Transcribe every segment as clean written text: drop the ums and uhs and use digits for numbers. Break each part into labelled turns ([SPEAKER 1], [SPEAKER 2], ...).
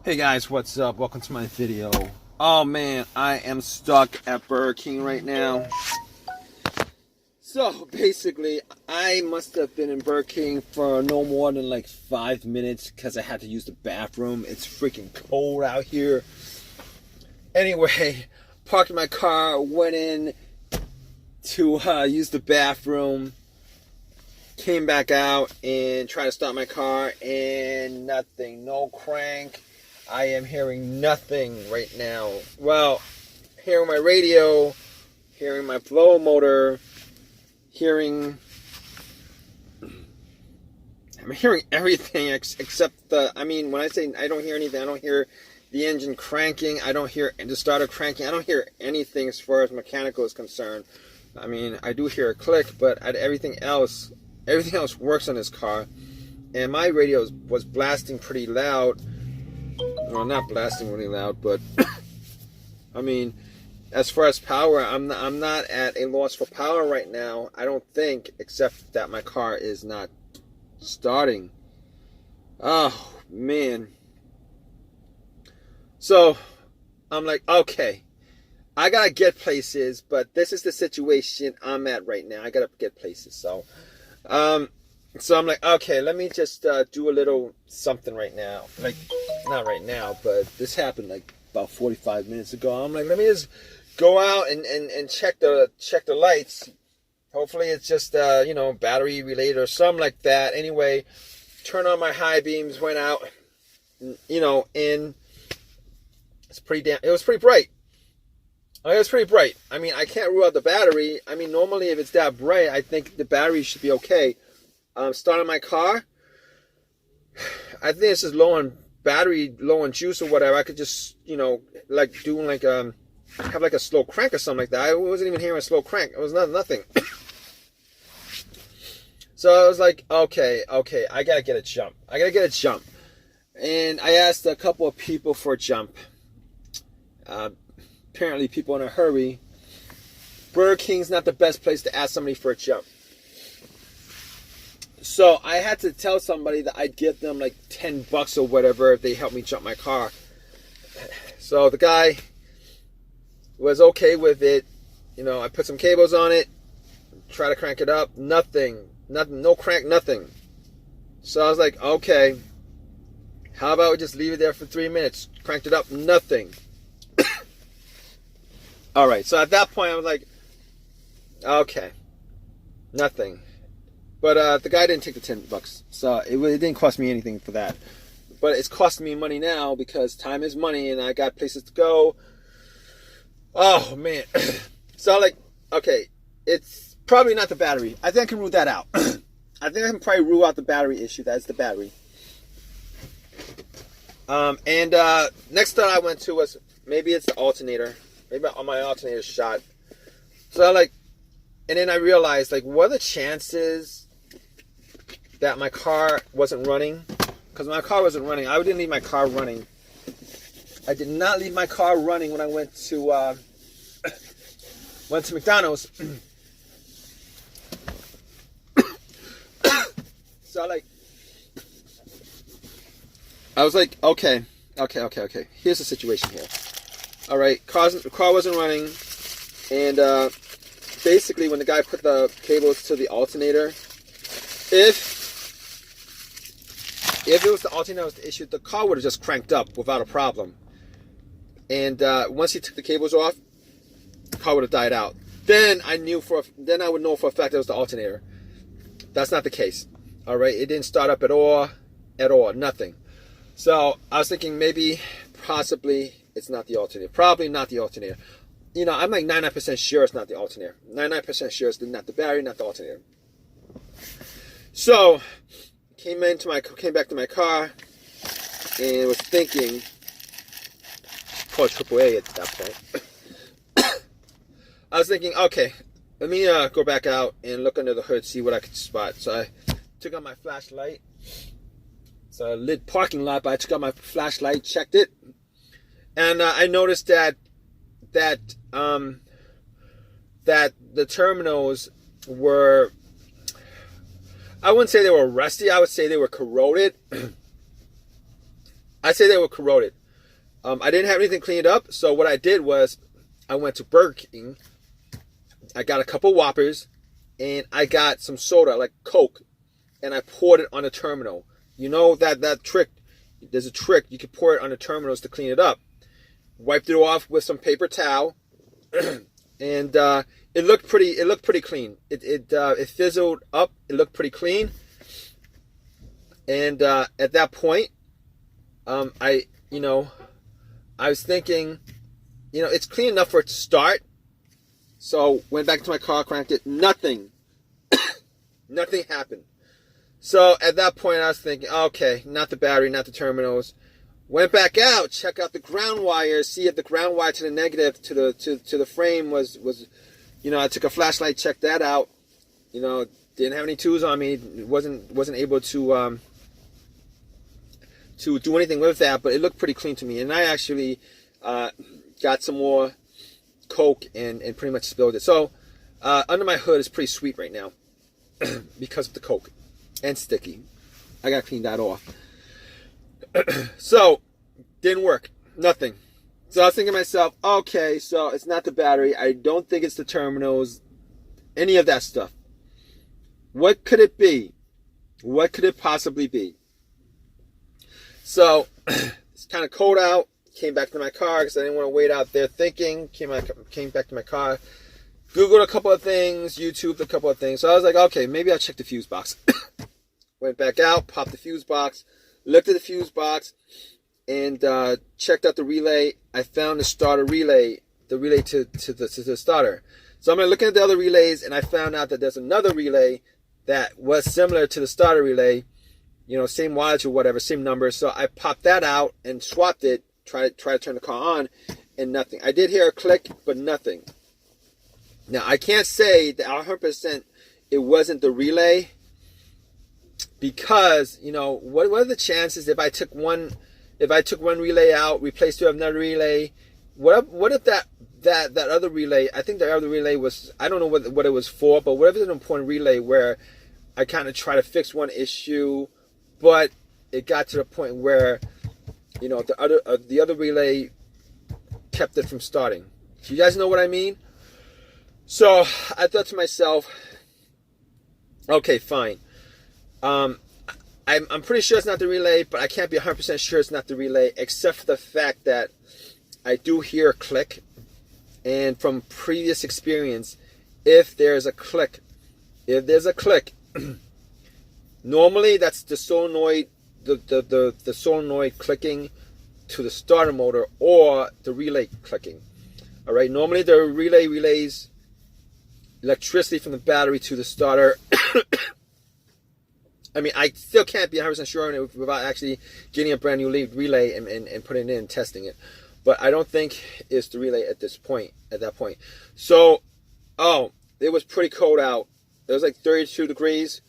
[SPEAKER 1] Hey guys, what's up? Welcome to my video. Oh man, I am stuck at Burger King right now. So basically, I must have been in Burger King for no more than like 5 minutes because I had to use the bathroom. It's freaking cold out here. Anyway, parked my car, went in to use the bathroom, came back out and tried to start my car and nothing, no crank. I am hearing nothing right now. Well, hearing my radio, hearing my blower motor, I'm hearing everything except when I say I don't hear anything, I don't hear the engine cranking, I don't hear the starter cranking, I don't hear anything as far as mechanical is concerned. I mean, I do hear a click, but everything else works on this car. And my radio was blasting pretty loud. Well, not blasting really loud, but I mean, as far as power, I'm not at a loss for power right now. I don't think, except that my car is not starting. Oh man. So I'm like, okay, I gotta get places, but this is the situation I'm at right now. I gotta get places. So I'm like, okay, let me just do a little something right now. Like, not right now, but this happened like about 45 minutes ago. I'm like, let me just go out and check the lights. Hopefully it's just battery related or something like that. Anyway, turn on my high beams, went out, and it was pretty bright. It was pretty bright. I mean, I can't rule out the battery. I mean, normally if it's that bright, I think the battery should be okay. Starting my car, I think it's just low on battery, low on juice or whatever. I could just, have like a slow crank or something like that. I wasn't even hearing a slow crank. It was nothing. So I was like, okay, I gotta get a jump. And I asked a couple of people for a jump. Apparently people in a hurry. Burger King's not the best place to ask somebody for a jump. So I had to tell somebody that I'd give them like $10 or whatever if they helped me jump my car. So the guy was okay with it. I put some cables on it, try to crank it up. Nothing, no crank, nothing. So I was like, okay, how about we just leave it there for 3 minutes? Cranked it up, nothing. All right, so at that point I was like, okay, nothing. But the guy didn't take the $10, so it didn't cost me anything for that. But it's costing me money now because time is money, and I got places to go. Oh man! So I'm like, okay, it's probably not the battery. I think I can rule that out. I think I can probably rule out the battery issue. That's the battery. Next thought I went to was maybe it's the alternator. Maybe my alternator shot. So and then I realized, what are the chances that my car wasn't running? Because my car wasn't running. I didn't leave my car running. I did not leave my car running when I went to McDonald's. So I was like, okay. Here's the situation here. All right, the car wasn't running, and basically when the guy put the cables to the alternator, if it was the alternator that was the issue, the car would have just cranked up without a problem. And once he took the cables off, the car would have died out. Then I would know for a fact it was the alternator. That's not the case. All right, it didn't start up at all, nothing. So I was thinking possibly it's not the alternator. Probably not the alternator. I'm like 99% sure it's not the alternator. 99% sure it's not the battery, not the alternator. So came back to my car and was thinking, called AAA at that point. I was thinking, okay, let me go back out and look under the hood, see what I could spot. So I took out my flashlight. It's a lit parking lot, but I took out my flashlight, checked it, and I noticed that the terminals were, I wouldn't say they were rusty, I would say they were corroded. I say they were corroded. I didn't have anything cleaned up, so what I did was I went to Burger King. I got a couple Whoppers, and I got some soda, like Coke, and I poured it on the terminal. You know that trick. There's a trick. You can pour it on the terminals to clean it up. Wiped it off with some paper towel, and it looked pretty. It looked pretty clean. It fizzled up. It looked pretty clean. And at that point, I was thinking, it's clean enough for it to start. So went back to my car, cranked it. Nothing. Nothing happened. So at that point, I was thinking, okay, not the battery, not the terminals. Went back out, check out the ground wire, see if the ground wire to the negative to the frame was. I took a flashlight, checked that out. Didn't have any tools on me. Wasn't able to do anything with that, but it looked pretty clean to me. And I actually got some more Coke and pretty much spilled it. So under my hood is pretty sweet right now because of the Coke and sticky. I got to clean that off. So didn't work. Nothing. So I was thinking to myself, okay, so it's not the battery. I don't think it's the terminals. Any of that stuff. What could it be? What could it possibly be? So it's kind of cold out. Came back to my car because I didn't want to wait out there thinking. Came back to my car. Googled a couple of things. YouTubed a couple of things. So I was like, okay, maybe I'll check the fuse box. Went back out, popped the fuse box, looked at the fuse box, and checked out the relay. I found the starter relay, the relay to the starter. So I'm looking at the other relays, and I found out that there's another relay that was similar to the starter relay, same wattage or whatever, same number. So I popped that out and swapped it, try to turn the car on, and nothing. I did hear a click, but nothing. Now I can't say that 100% it wasn't the relay, because what are the chances if I took one relay out, replaced it with another relay? What if that other relay? I think the other relay was, I don't know what it was for, but whatever an important relay where I kind of try to fix one issue, but it got to the point where the other relay kept it from starting. Do you guys know what I mean? So I thought to myself, okay, fine. I'm pretty sure it's not the relay, but I can't be 100% sure it's not the relay, except for the fact that I do hear a click. And from previous experience, if there's a click, normally that's the solenoid, the solenoid clicking to the starter motor, or the relay clicking. All right. Normally the relay relays electricity from the battery to the starter. I mean, I still can't be 100% sure without actually getting a brand new relay and putting it in and testing it. But I don't think it's the relay at that point. So, it was pretty cold out. It was like 32 degrees.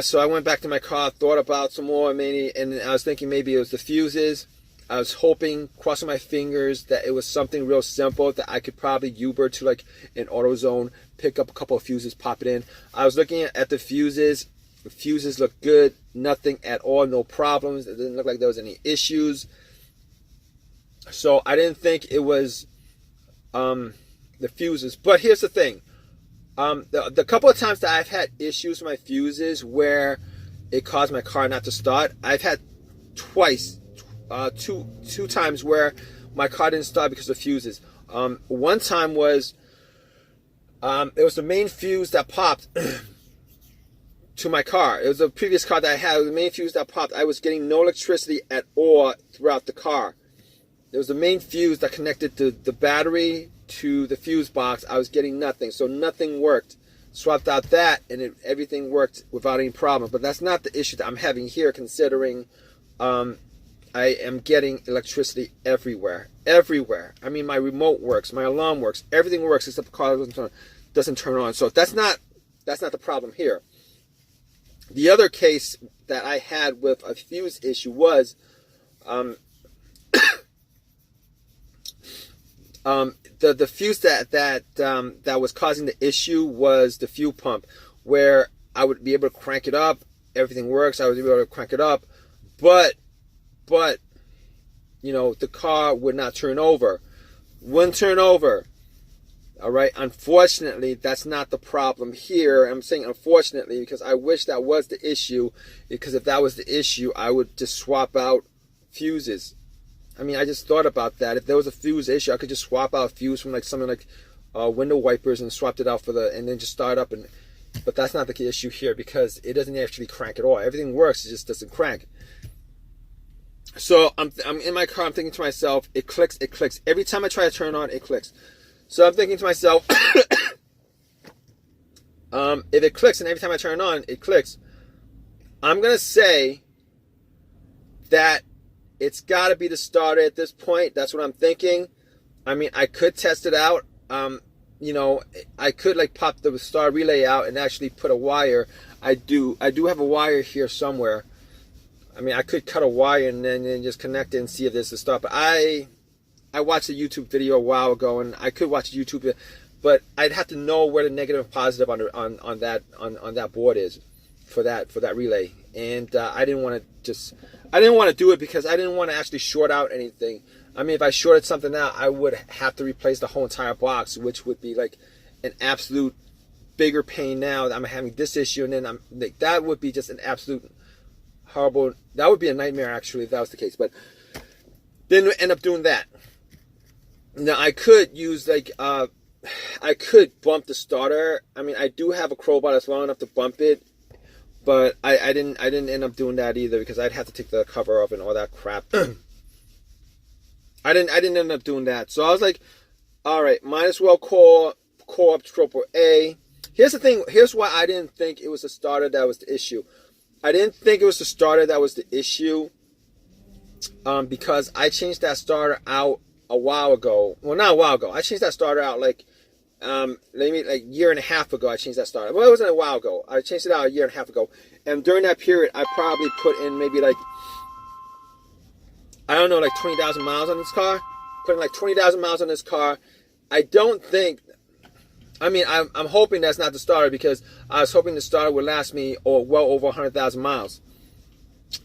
[SPEAKER 1] So I went back to my car, thought about some more, maybe, and I was thinking maybe it was the fuses. I was hoping, crossing my fingers, that it was something real simple that I could probably Uber to like an AutoZone, pick up a couple of fuses, pop it in. I was looking at the fuses. The fuses looked good. Nothing at all. No problems. It didn't look like there was any issues. So I didn't think it was the fuses. But here's the thing. The couple of times that I've had issues with my fuses where it caused my car not to start, I've had twice. Two times where my car didn't start because of fuses. One time was it was the main fuse that popped to my car. It was a previous car that I had. It was the main fuse that popped. I was getting no electricity at all throughout the car. It was the main fuse that connected the battery to the fuse box. I was getting nothing, so nothing worked. Swapped out that, and everything worked without any problem. But that's not the issue that I'm having here, considering I am getting electricity everywhere. Everywhere. I mean, my remote works, my alarm works, everything works except the car doesn't turn on. So that's not the problem here. The other case that I had with a fuse issue was the fuse that was causing the issue was the fuel pump, where I would be able to crank it up, everything works, I would be able to crank it up, but the car would not turn over. Wouldn't turn over. All right. Unfortunately, that's not the problem here. I'm saying unfortunately because I wish that was the issue. Because if that was the issue, I would just swap out fuses. I mean, I just thought about that. If there was a fuse issue, I could just swap out a fuse from like something like window wipers and swapped it out and then just start up. But that's not the issue here because it doesn't actually crank at all. Everything works, it just doesn't crank. So I'm in my car. I'm thinking to myself, it clicks. Every time I try to turn on, it clicks. So I'm thinking to myself, if it clicks and every time I turn on, it clicks, I'm going to say that it's got to be the starter at this point. That's what I'm thinking. I mean, I could test it out. I could like pop the star relay out and actually put a wire. I do have a wire here somewhere. I mean, I could cut a wire and then just connect it and see if this is a star. But I watched a YouTube video a while ago, and I could watch YouTube, but I'd have to know where the negative and positive on that board is for that relay. And I didn't want to do it because I didn't want to actually short out anything. I mean, if I shorted something out, I would have to replace the whole entire box, which would be like an absolute bigger pain now that I'm having this issue, and then that would be just an absolute horrible. That would be a nightmare actually if that was the case. But didn't end up doing that. Now I could use I could bump the starter. I mean, I do have a crowbar that's long enough to bump it, but I didn't end up doing that either because I'd have to take the cover off and all that crap. I didn't end up doing that. So I was like, all right, might as well call up AAA. Here's the thing. Here's why I didn't think it was the starter that was the issue. I didn't think it was the starter that was the issue because I changed that starter out a while ago. Well, not a while ago. I changed that starter out like a year and a half ago. I changed that starter. Well, it wasn't a while ago. I changed it out a year and a half ago. And during that period, I probably put in maybe like 20,000 miles on this car. Put in like 20,000 miles on this car. I don't think. I mean, I'm hoping that's not the starter because I was hoping the starter would last me well over 100,000 miles.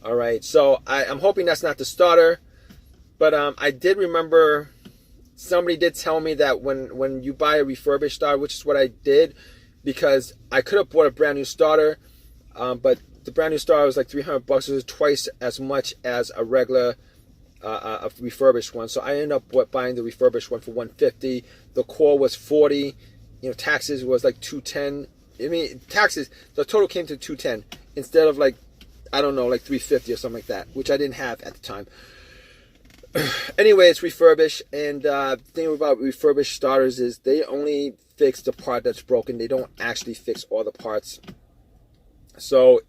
[SPEAKER 1] All right, so I'm hoping that's not the starter. But I did remember somebody did tell me that when you buy a refurbished starter, which is what I did, because I could have bought a brand new starter, but the brand new starter was like $300. It was twice as much as a regular a refurbished one. So I ended up buying the refurbished one for $150. The core was $40. Taxes was like $210. I mean, taxes. The total came to $210 instead of like $350 or something like that, which I didn't have at the time. Anyway, it's refurbished, and the thing about refurbished starters is they only fix the part that's broken. They don't actually fix all the parts. So,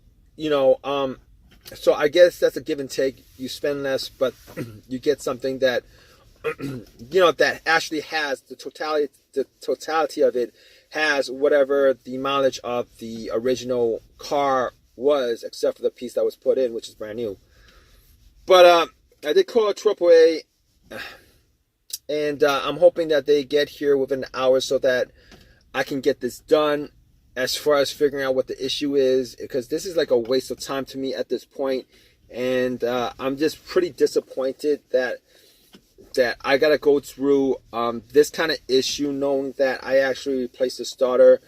[SPEAKER 1] so I guess that's a give and take. You spend less, but you get something that, that actually has the totality of it has whatever the mileage of the original car was, except for the piece that was put in, which is brand new. But, I did call AAA, and I'm hoping that they get here within an hour so that I can get this done as far as figuring out what the issue is, because this is like a waste of time to me at this point, and I'm just pretty disappointed that I got to go through this kind of issue knowing that I actually replaced the starter.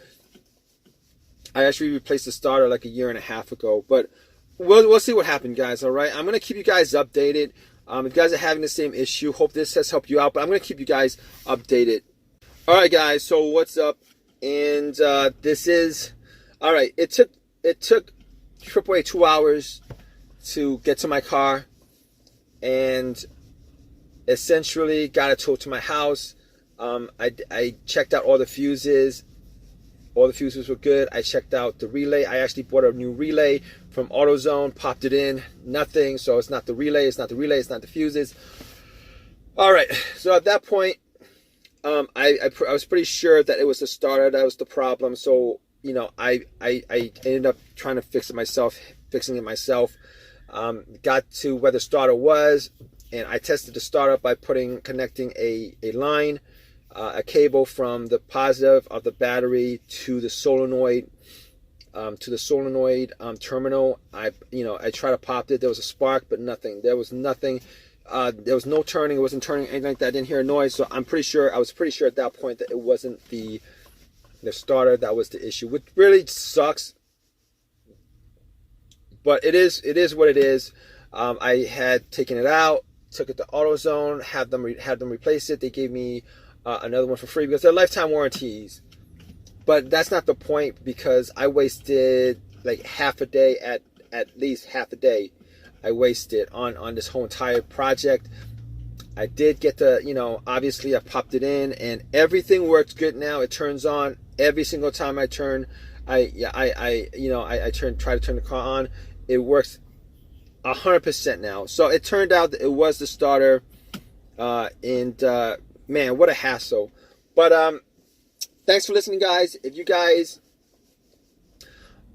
[SPEAKER 1] I actually replaced the starter like a year and a half ago, but we'll see what happened, guys. All right, I'm gonna keep you guys updated. If you guys are having the same issue, hope this has helped you out. But I'm gonna keep you guys updated. All right, guys. So what's up? And this is all right. It took AAA 2 hours to get to my car, and essentially got it towed to my house. I checked out all the fuses. All the fuses were good. I checked out the relay. I actually bought a new relay from AutoZone, popped it in, nothing. So it's not the relay, it's not the relay, it's not the fuses. All right. So at that point, I was pretty sure that it was the starter that was the problem. So I ended up trying to fixing it myself. Got to where the starter was, and I tested the starter by connecting a line. A cable from the positive of the battery to the solenoid terminal. I tried to pop it. There was a spark, but nothing. There was nothing There was no turning. It wasn't turning, anything like that. I didn't hear a noise. So I was pretty sure at that point that it wasn't the starter that was the issue, which really sucks. But it is what it is. I had taken it out, took it to AutoZone, had them replace it. They gave me another one for free because they're lifetime warranties. But that's not the point, because I wasted like half a day, at least half a day. I wasted on this whole entire project. I did get the, obviously I popped it in and everything works good now. It turns on every single time I turn. Try to turn the car on. It works 100% now. So it turned out that it was the starter, and man, what a hassle. But thanks for listening, guys. If you guys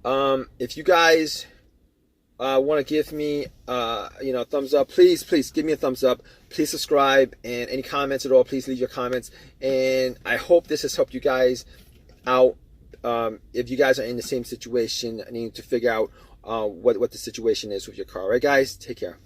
[SPEAKER 1] want to give me a thumbs up, please give me a thumbs up. Please subscribe, and any comments at all, please leave your comments. And I hope this has helped you guys out. If you guys are in the same situation, I need to figure out what the situation is with your car. All right, guys, take care.